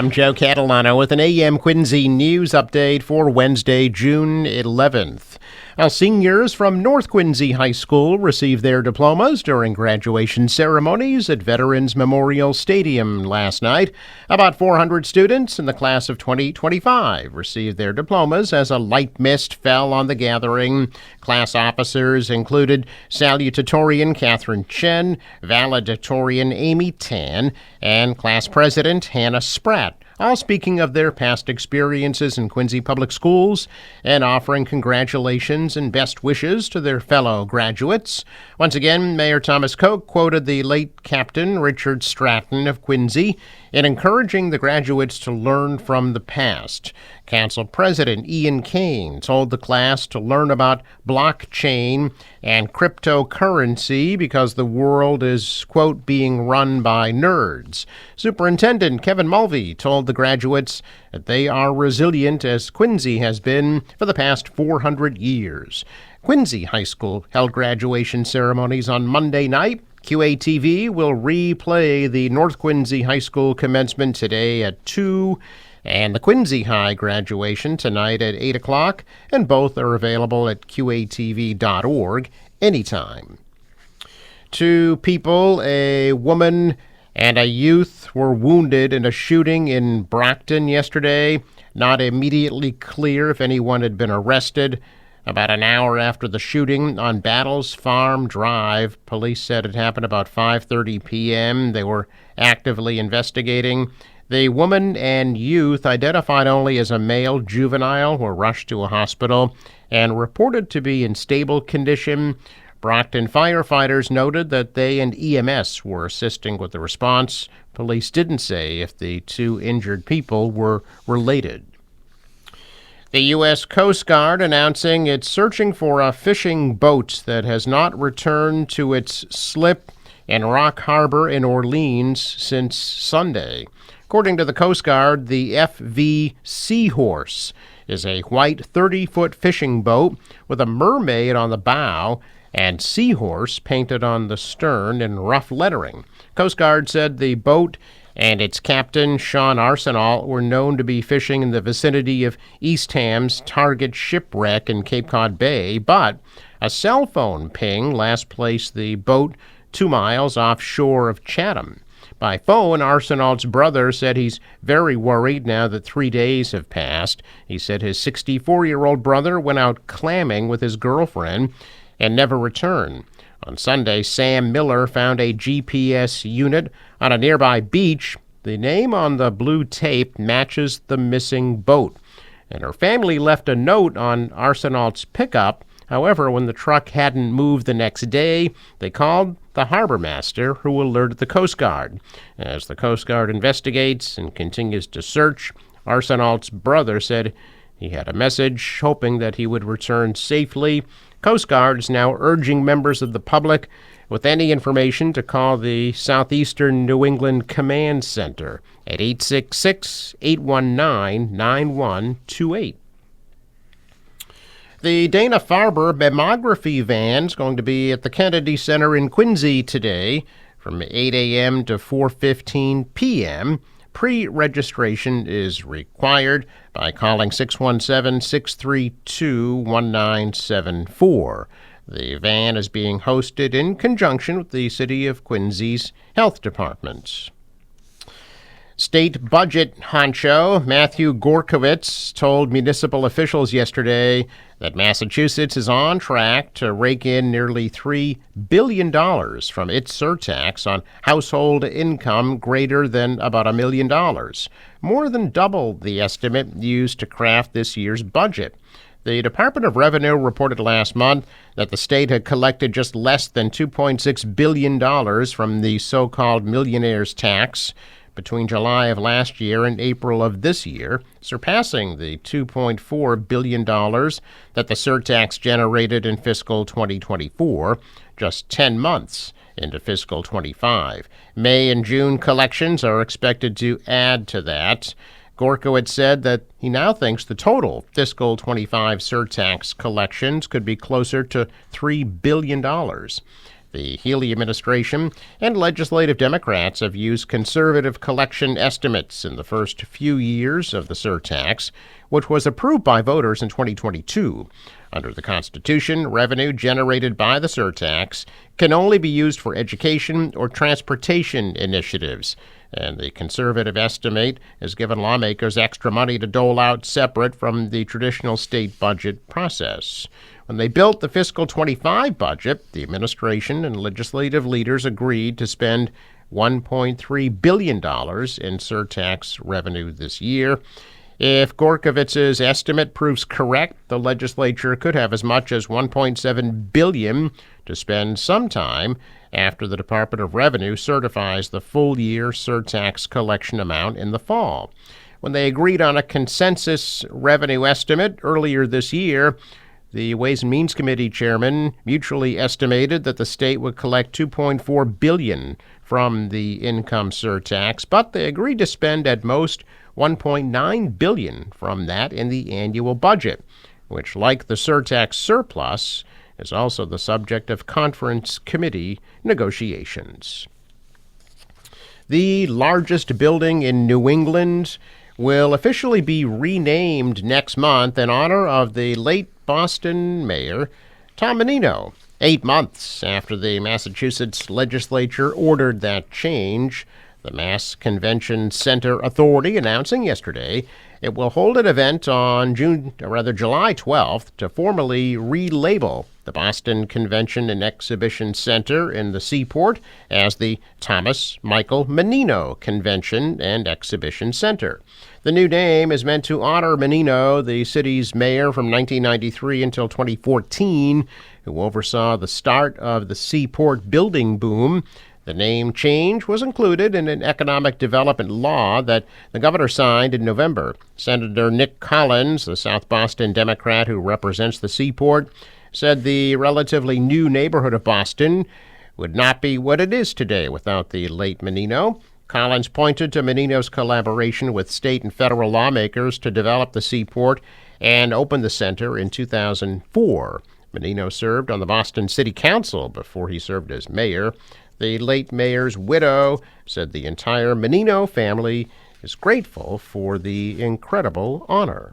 I'm Joe Catalano with an AM Quincy news update for Wednesday, June 11th. Now, seniors from North Quincy High School received their diplomas during graduation ceremonies at Veterans Memorial Stadium last night. About 400 students in the class of 2025 received their diplomas as a light mist fell on the gathering. Class officers included salutatorian Catherine Chen, valedictorian Amy Tan, and class president Hannah Spratt, all speaking of their past experiences in Quincy Public Schools and offering congratulations and best wishes to their fellow graduates. Once again, Mayor Thomas Koch quoted the late Captain Richard Stratton of Quincy in encouraging the graduates to learn from the past. Council President Ian Kane told the class to learn about blockchain and cryptocurrency because the world is, quote, being run by nerds. Superintendent Kevin Mulvey told the graduates that they are resilient as Quincy has been for the past 400 years. Quincy High School held graduation ceremonies on Monday night. QATV will replay the North Quincy High School commencement today at 2 and the Quincy High graduation tonight at 8 o'clock, and both are available at QATV.org anytime. Two people, a woman and a youth, were wounded in a shooting in Brockton yesterday. Not immediately clear if anyone had been arrested. About an hour after the shooting on Battles Farm Drive, police said it happened about 5:30 p.m. They were actively investigating. The woman and youth, identified only as a male juvenile, were rushed to a hospital and reported to be in stable condition. Brockton firefighters noted that they and EMS were assisting with the response. Police didn't say if the two injured people were related. The U.S. Coast Guard announcing it's searching for a fishing boat that has not returned to its slip in Rock Harbor in Orleans since Sunday. According to the Coast Guard, the FV Seahorse is a white 30-foot fishing boat with a mermaid on the bow and Seahorse painted on the stern in rough lettering. Coast Guard said the boat and its captain, Sean Arsenault, were known to be fishing in the vicinity of Eastham's Target shipwreck in Cape Cod Bay, but a cell phone ping last placed the boat 2 miles offshore of Chatham. By phone, Arsenault's brother said he's very worried now that 3 days have passed. He said his 64-year-old brother went out clamming with his girlfriend and never returned. On Sunday, Sam Miller found a GPS unit on a nearby beach. The name on the blue tape matches the missing boat, and her family left a note on Arsenault's pickup. However, when the truck hadn't moved the next day, they called the harbor master, who alerted the Coast Guard. As the Coast Guard investigates and continues to search, Arsenault's brother said he had a message hoping that he would return safely. Coast Guard is now urging members of the public with any information to call the Southeastern New England Command Center at 866-819-9128. The Dana-Farber mammography van is going to be at the Kennedy Center in Quincy today from 8 a.m. to 4:15 p.m. Pre-registration is required by calling 617-632-1974. The van is being hosted in conjunction with the City of Quincy's Health Department. State budget honcho Matthew Gorkowitz told municipal officials yesterday that Massachusetts is on track to rake in nearly $3 billion from its surtax on household income greater than about $1 million, more than double the estimate used to craft this year's budget. The Department of Revenue reported last month that the state had collected just less than $2.6 billion from the so-called millionaire's tax between July of last year and April of this year, surpassing the $2.4 billion that the surtax generated in fiscal 2024, just 10 months into fiscal 25. May and June collections are expected to add to that. Gorkowitz said that he now thinks the total fiscal 25 surtax collections could be closer to $3 billion. The Healey administration and legislative Democrats have used conservative collection estimates in the first few years of the surtax, which was approved by voters in 2022. Under the Constitution, revenue generated by the surtax can only be used for education or transportation initiatives, and the conservative estimate has given lawmakers extra money to dole out separate from the traditional state budget process. When they built the fiscal 25 budget, the administration and legislative leaders agreed to spend $1.3 billion in surtax revenue this year. If Gorkovitz's estimate proves correct, the legislature could have as much as $1.7 billion to spend sometime after the Department of Revenue certifies the full-year surtax collection amount in the fall. When they agreed on a consensus revenue estimate earlier this year, the Ways and Means Committee chairman mutually estimated that the state would collect $2.4 billion from the income surtax, but they agreed to spend at most $1.9 billion from that in the annual budget, which, like the surtax surplus, is also the subject of conference committee negotiations. The largest building in New England will officially be renamed next month in honor of the late Boston mayor, Tom Menino. 8 months after the Massachusetts legislature ordered that change, the Mass Convention Center Authority announcing yesterday it will hold an event on July 12th to formally relabel the Boston Convention and Exhibition Center in the Seaport as the Thomas Michael Menino Convention and Exhibition Center. The new name is meant to honor Menino, the city's mayor from 1993 until 2014, who oversaw the start of the Seaport building boom. The name change was included in an economic development law that the governor signed in November. Senator Nick Collins, the South Boston Democrat who represents the Seaport, said the relatively new neighborhood of Boston would not be what it is today without the late Menino. Collins pointed to Menino's collaboration with state and federal lawmakers to develop the Seaport and open the center in 2004. Menino served on the Boston City Council before he served as mayor. The late mayor's widow said the entire Menino family is grateful for the incredible honor.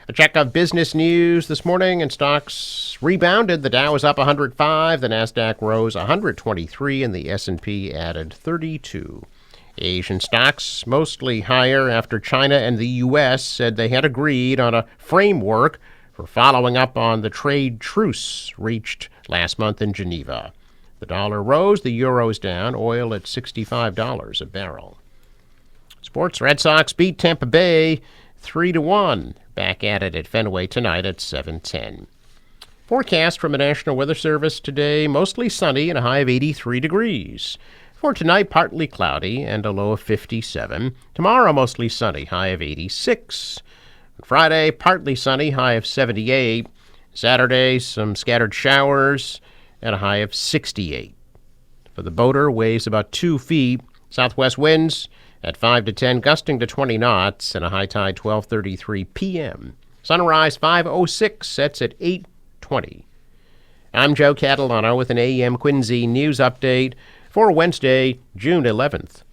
A check of business news this morning, and stocks rebounded. The Dow was up 105, the Nasdaq rose 123, and the S&P added 32. Asian stocks mostly higher after China and the U.S. said they had agreed on a framework for following up on the trade truce reached last month in Geneva. The dollar rose, the euro is down, oil at $65 a barrel. Sports, Red Sox beat Tampa Bay 3-1. Back at it at Fenway tonight at 7:10. Forecast from the National Weather Service today, mostly sunny and a high of 83 degrees. For tonight, partly cloudy and a low of 57. Tomorrow, mostly sunny, high of 86. Friday, partly sunny, high of 78. Saturday, some scattered showers and a high of 68. For the boater, waves about 2 feet. Southwest winds at 5 to 10, gusting to 20 knots, and a high tide 12:33 p.m. Sunrise 5:06, sets at 8:20. I'm Joe Catalano with an AM Quincy news update for Wednesday, June 11th.